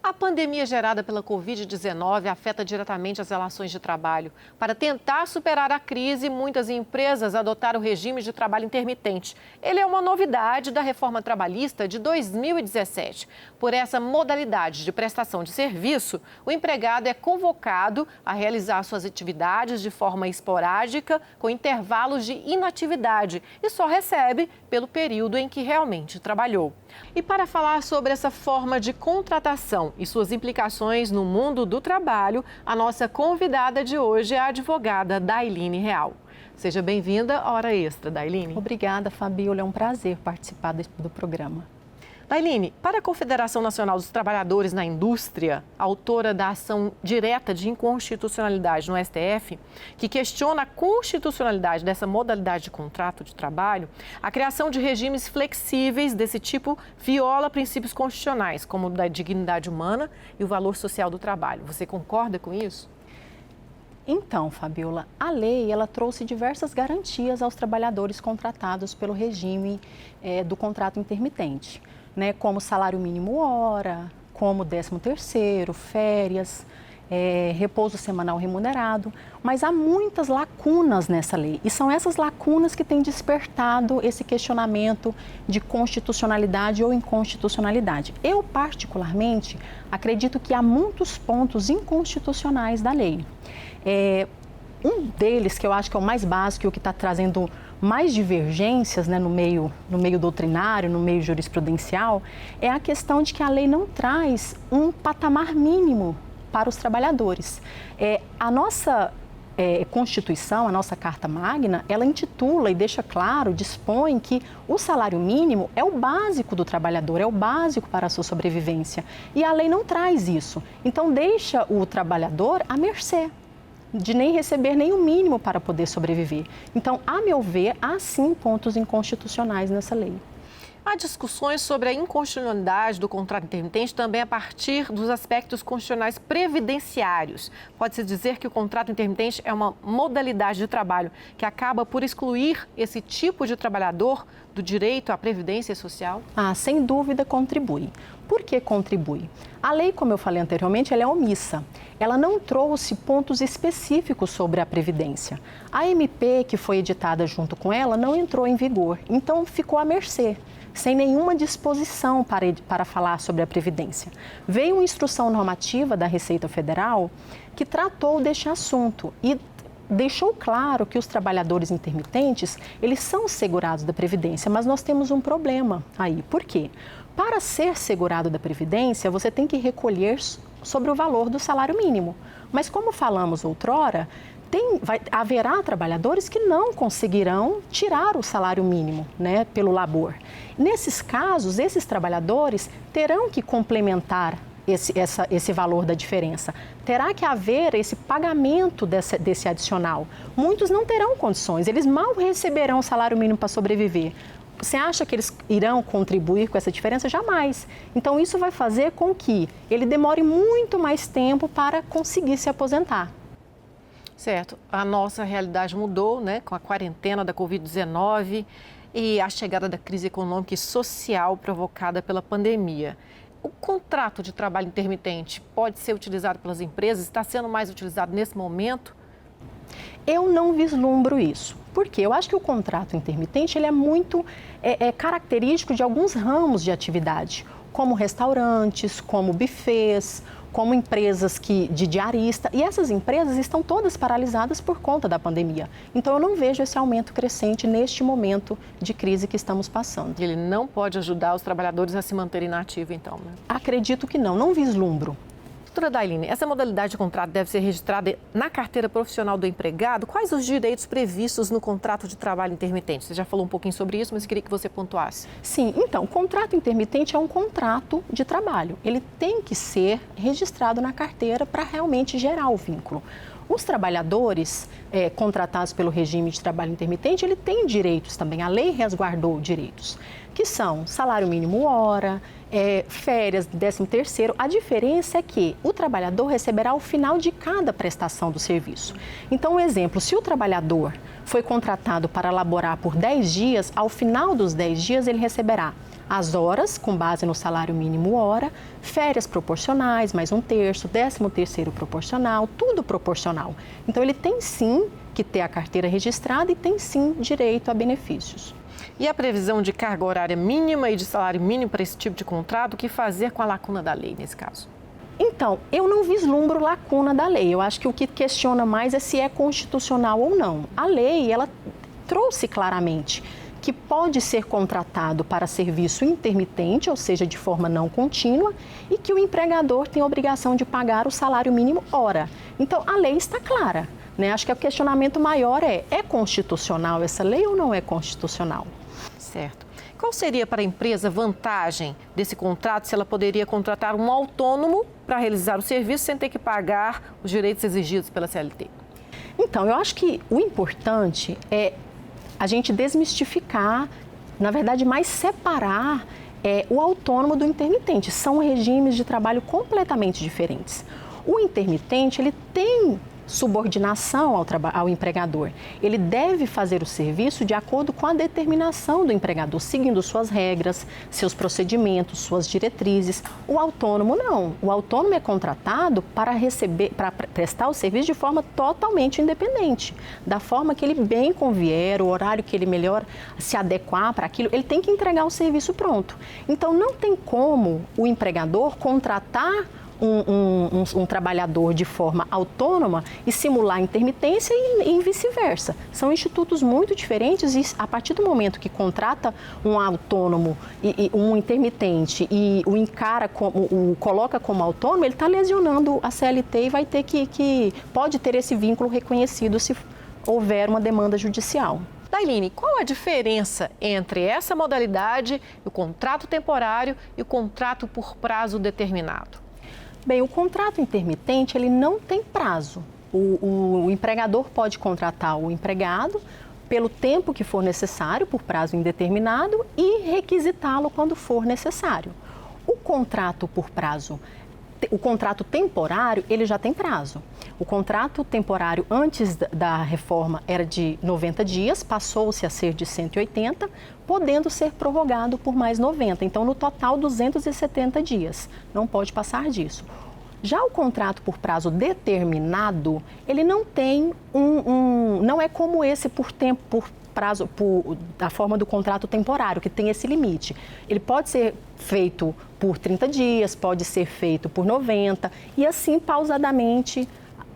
A pandemia gerada pela Covid-19 afeta diretamente as relações de trabalho. Para tentar superar a crise, muitas empresas adotaram o regime de trabalho intermitente. Ele é uma novidade da reforma trabalhista de 2017. Por essa modalidade de prestação de serviço, o empregado é convocado a realizar suas atividades de forma esporádica, com intervalos de inatividade, e só recebe pelo período em que realmente trabalhou. E para falar sobre essa forma de contratação e suas implicações no mundo do trabalho, a nossa convidada de hoje é a advogada Dailine Real. Seja bem-vinda à Hora Extra, Dailine. Obrigada, Fabiola. É um prazer participar do programa. Dailine, para a Confederação Nacional dos Trabalhadores na Indústria, autora da ação direta de inconstitucionalidade no STF, que questiona a constitucionalidade dessa modalidade de contrato de trabalho, a criação de regimes flexíveis desse tipo viola princípios constitucionais, como o da dignidade humana e o valor social do trabalho. Você concorda com isso? Então, Fabiola, a lei ela trouxe diversas garantias aos trabalhadores contratados pelo regime do contrato intermitente, né, como salário mínimo hora, como 13º, férias, repouso semanal remunerado, mas há muitas lacunas nessa lei e são essas lacunas que têm despertado esse questionamento de constitucionalidade ou inconstitucionalidade. Eu, particularmente, acredito que há muitos pontos inconstitucionais da lei. Um deles, que eu acho que é o mais básico e o que está trazendo mais divergências, né, no meio doutrinário, no meio jurisprudencial, é a questão de que a lei não traz um patamar mínimo para os trabalhadores. A nossa Constituição, a nossa Carta Magna, ela intitula e deixa claro, dispõe que o salário mínimo é o básico do trabalhador, é o básico para a sua sobrevivência. E a lei não traz isso. Então, deixa o trabalhador à mercê de nem receber nem o mínimo para poder sobreviver. Então, a meu ver, há sim pontos inconstitucionais nessa lei. Há discussões sobre a inconstitucionalidade do contrato intermitente também a partir dos aspectos constitucionais previdenciários. Pode-se dizer que o contrato intermitente é uma modalidade de trabalho que acaba por excluir esse tipo de trabalhador do direito à previdência social? Sem dúvida contribui. Por que contribui? A lei, como eu falei anteriormente, ela é omissa. Ela não trouxe pontos específicos sobre a Previdência. A MP, que foi editada junto com ela, não entrou em vigor, então ficou à mercê, sem nenhuma disposição para falar sobre a Previdência. Veio uma instrução normativa da Receita Federal que tratou deste assunto e deixou claro que os trabalhadores intermitentes, eles são segurados da Previdência, mas nós temos um problema aí. Por quê? Para ser segurado da Previdência, você tem que recolher sobre o valor do salário mínimo. Mas como falamos outrora, haverá trabalhadores que não conseguirão tirar o salário mínimo, né, pelo labor. Nesses casos, esses trabalhadores terão que complementar esse valor da diferença. Terá que haver esse pagamento desse adicional. Muitos não terão condições, eles mal receberão o salário mínimo para sobreviver. Você acha que eles irão contribuir com essa diferença? Jamais. Então, isso vai fazer com que ele demore muito mais tempo para conseguir se aposentar. Certo. A nossa realidade mudou, né, com a quarentena da Covid-19 e a chegada da crise econômica e social provocada pela pandemia. O contrato de trabalho intermitente pode ser utilizado pelas empresas? Está sendo mais utilizado nesse momento? Eu não vislumbro isso. Por quê? Eu acho que o contrato intermitente ele é muito característico de alguns ramos de atividade, como restaurantes, como buffets, como empresas de diarista. E essas empresas estão todas paralisadas por conta da pandemia. Então, eu não vejo esse aumento crescente neste momento de crise que estamos passando. Ele não pode ajudar os trabalhadores a se manterem na ativa, então, né? Acredito que não vislumbro. Doutora Dailine, essa modalidade de contrato deve ser registrada na carteira profissional do empregado? Quais os direitos previstos no contrato de trabalho intermitente? Você já falou um pouquinho sobre isso, mas queria que você pontuasse. Sim, então, o contrato intermitente é um contrato de trabalho. Ele tem que ser registrado na carteira para realmente gerar o vínculo. Os trabalhadores contratados pelo regime de trabalho intermitente, ele tem direitos também, a lei resguardou direitos, que são salário mínimo hora, férias, 13º. A diferença é que o trabalhador receberá ao final de cada prestação do serviço. Então, um exemplo, se o trabalhador foi contratado para laborar por 10 dias, ao final dos 10 dias ele receberá as horas com base no salário mínimo hora, férias proporcionais, mais 1/3, 13º proporcional, tudo proporcional. Então ele tem sim que ter a carteira registrada e tem sim direito a benefícios. E a previsão de carga horária mínima e de salário mínimo para esse tipo de contrato, o que fazer com a lacuna da lei nesse caso? Então, eu não vislumbro lacuna da lei. Eu acho que o que questiona mais é se é constitucional ou não. A lei, ela trouxe claramente que pode ser contratado para serviço intermitente, ou seja, de forma não contínua, e que o empregador tem a obrigação de pagar o salário mínimo hora. Então, a lei está clara, né? Acho que o questionamento maior é constitucional essa lei ou não é constitucional? Certo. Qual seria para a empresa a vantagem desse contrato se ela poderia contratar um autônomo para realizar o serviço sem ter que pagar os direitos exigidos pela CLT? Então, eu acho que o importante é a gente desmistificar, na verdade, mais separar o autônomo do intermitente. São regimes de trabalho completamente diferentes. O intermitente, ele tem subordinação ao empregador. Ele deve fazer o serviço de acordo com a determinação do empregador, seguindo suas regras, seus procedimentos, suas diretrizes. O autônomo não. O autônomo é contratado para prestar o serviço de forma totalmente independente, da forma que ele bem convier, o horário que ele melhor se adequar para aquilo, ele tem que entregar o serviço pronto. Então não tem como o empregador contratar um trabalhador de forma autônoma e simular intermitência e vice-versa. São institutos muito diferentes e a partir do momento que contrata um autônomo e um intermitente e o coloca como autônomo, ele está lesionando a CLT e vai ter pode ter esse vínculo reconhecido se houver uma demanda judicial. Dailine, qual a diferença entre essa modalidade, o contrato temporário e o contrato por prazo determinado? Bem, o contrato intermitente, ele não tem prazo. O empregador pode contratar o empregado pelo tempo que for necessário, por prazo indeterminado, e requisitá-lo quando for necessário. O contrato temporário, ele já tem prazo. O contrato temporário antes da reforma era de 90 dias, passou-se a ser de 180, podendo ser prorrogado por mais 90. Então, no total, 270 dias. Não pode passar disso. Já o contrato por prazo determinado, ele não tem não é como esse da forma do contrato temporário, que tem esse limite. Ele pode ser feito por 30 dias, pode ser feito por 90 e assim pausadamente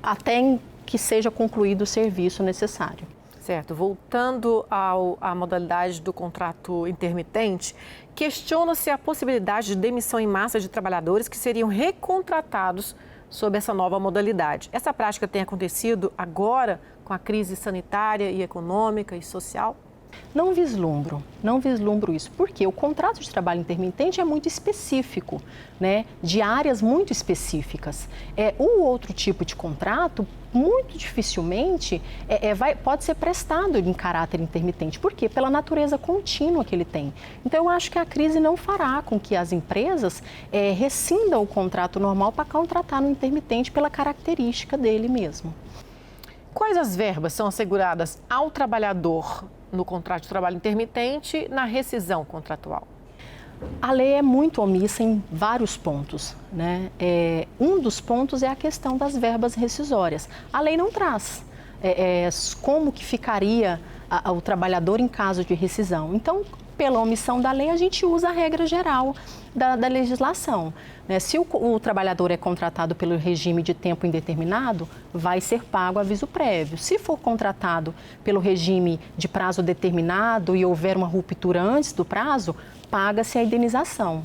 até que seja concluído o serviço necessário. Certo. Voltando à modalidade do contrato intermitente, questiona-se a possibilidade de demissão em massa de trabalhadores que seriam recontratados sob essa nova modalidade. Essa prática tem acontecido agora com a crise sanitária e econômica e social? Não vislumbro isso, porque o contrato de trabalho intermitente é muito específico, né? De áreas muito específicas. O outro tipo de contrato, muito dificilmente, pode ser prestado em caráter intermitente. Por quê? Pela natureza contínua que ele tem. Então, eu acho que a crise não fará com que as empresas rescindam o contrato normal para contratar no intermitente pela característica dele mesmo. Quais as verbas são asseguradas ao trabalhador no contrato de trabalho intermitente na rescisão contratual? A lei é muito omissa em vários pontos, né? Um dos pontos é a questão das verbas rescisórias. A lei não traz como que ficaria o trabalhador em caso de rescisão. Então, pela omissão da lei, a gente usa a regra geral da legislação, né? Se o trabalhador é contratado pelo regime de tempo indeterminado, vai ser pago aviso prévio. Se for contratado pelo regime de prazo determinado e houver uma ruptura antes do prazo, paga-se a indenização.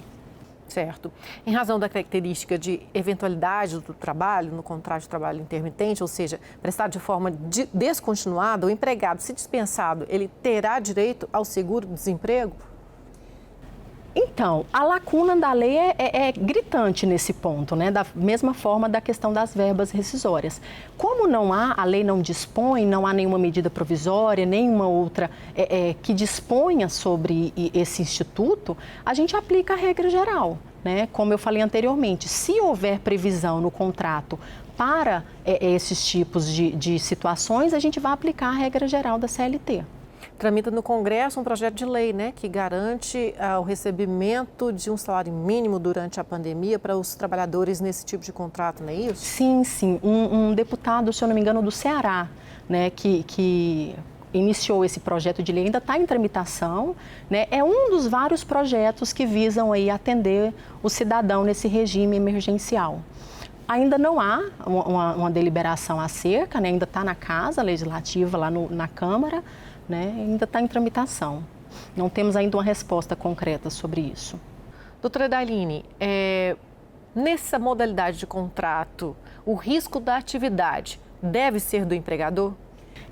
Certo. Em razão da característica de eventualidade do trabalho no contrato de trabalho intermitente, ou seja, prestado de forma descontinuada, o empregado, se dispensado, ele terá direito ao seguro-desemprego? Então, a lacuna da lei é gritante nesse ponto, né? Da mesma forma da questão das verbas rescisórias. Como a lei não dispõe, não há nenhuma medida provisória, nenhuma outra que disponha sobre esse instituto, a gente aplica a regra geral, né? Como eu falei anteriormente, se houver previsão no contrato para esses tipos de situações, a gente vai aplicar a regra geral da CLT. tramita no Congresso um projeto de lei, né, que garante o recebimento de um salário mínimo durante a pandemia para os trabalhadores nesse tipo de contrato, não é isso? Sim, sim. Um deputado, se eu não me engano, do Ceará, né, que iniciou esse projeto de lei, ainda está em tramitação, né? É um dos vários projetos que visam aí atender o cidadão nesse regime emergencial. Ainda não há uma deliberação acerca, né? Ainda está na Casa Legislativa, lá na Câmara, né? Ainda está em tramitação. Não temos ainda uma resposta concreta sobre isso. Doutora Dailine, nessa modalidade de contrato, o risco da atividade deve ser do empregador?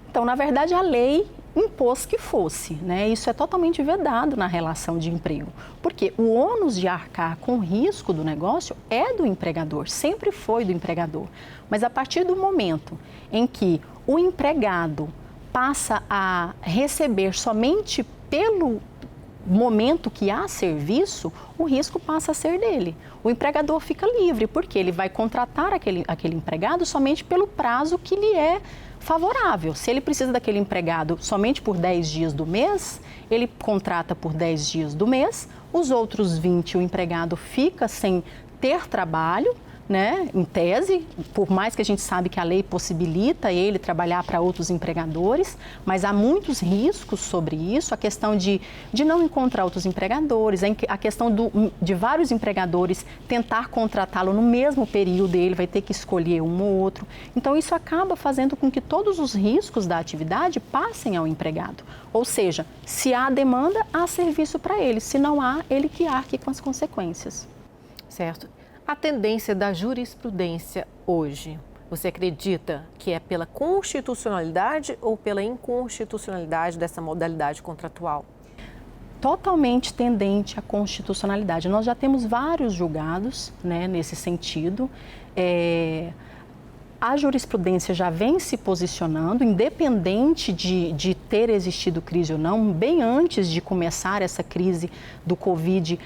Então, na verdade, a lei impôs que fosse, né? Isso é totalmente vedado na relação de emprego, porque o ônus de arcar com o risco do negócio é do empregador, sempre foi do empregador. Mas a partir do momento em que o empregado passa a receber somente pelo momento que há serviço, o risco passa a ser dele. O empregador fica livre, porque ele vai contratar aquele empregado somente pelo prazo que lhe é favorável. Se ele precisa daquele empregado somente por 10 dias do mês, ele contrata por 10 dias do mês, os outros 20 o empregado fica sem ter trabalho, né, em tese, por mais que a gente sabe que a lei possibilita ele trabalhar para outros empregadores, mas há muitos riscos sobre isso, a questão de não encontrar outros empregadores, a questão de vários empregadores tentar contratá-lo no mesmo período, ele vai ter que escolher um ou outro. Então, isso acaba fazendo com que todos os riscos da atividade passem ao empregado. Ou seja, se há demanda, há serviço para ele, se não há, ele que arque com as consequências. Certo. A tendência da jurisprudência hoje, você acredita que é pela constitucionalidade ou pela inconstitucionalidade dessa modalidade contratual? Totalmente tendente à constitucionalidade. Nós já temos vários julgados, né, nesse sentido. A jurisprudência já vem se posicionando, independente de ter existido crise ou não, bem antes de começar essa crise do Covid,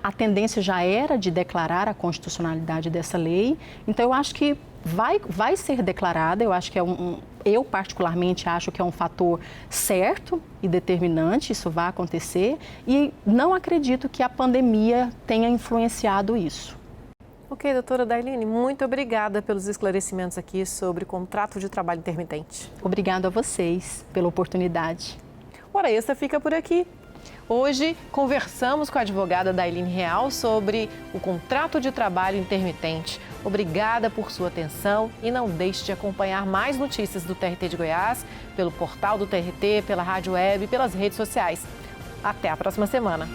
a tendência já era de declarar a constitucionalidade dessa lei. Então, eu acho que vai ser declarada, eu acho que eu particularmente acho que é um fator certo e determinante, isso vai acontecer, e não acredito que a pandemia tenha influenciado isso. Ok, doutora Dailine, muito obrigada pelos esclarecimentos aqui sobre contrato de trabalho intermitente. Obrigada a vocês pela oportunidade. Hora Extra fica por aqui. Hoje conversamos com a advogada Dailine Real sobre o contrato de trabalho intermitente. Obrigada por sua atenção e não deixe de acompanhar mais notícias do TRT de Goiás pelo portal do TRT, pela rádio web e pelas redes sociais. Até a próxima semana.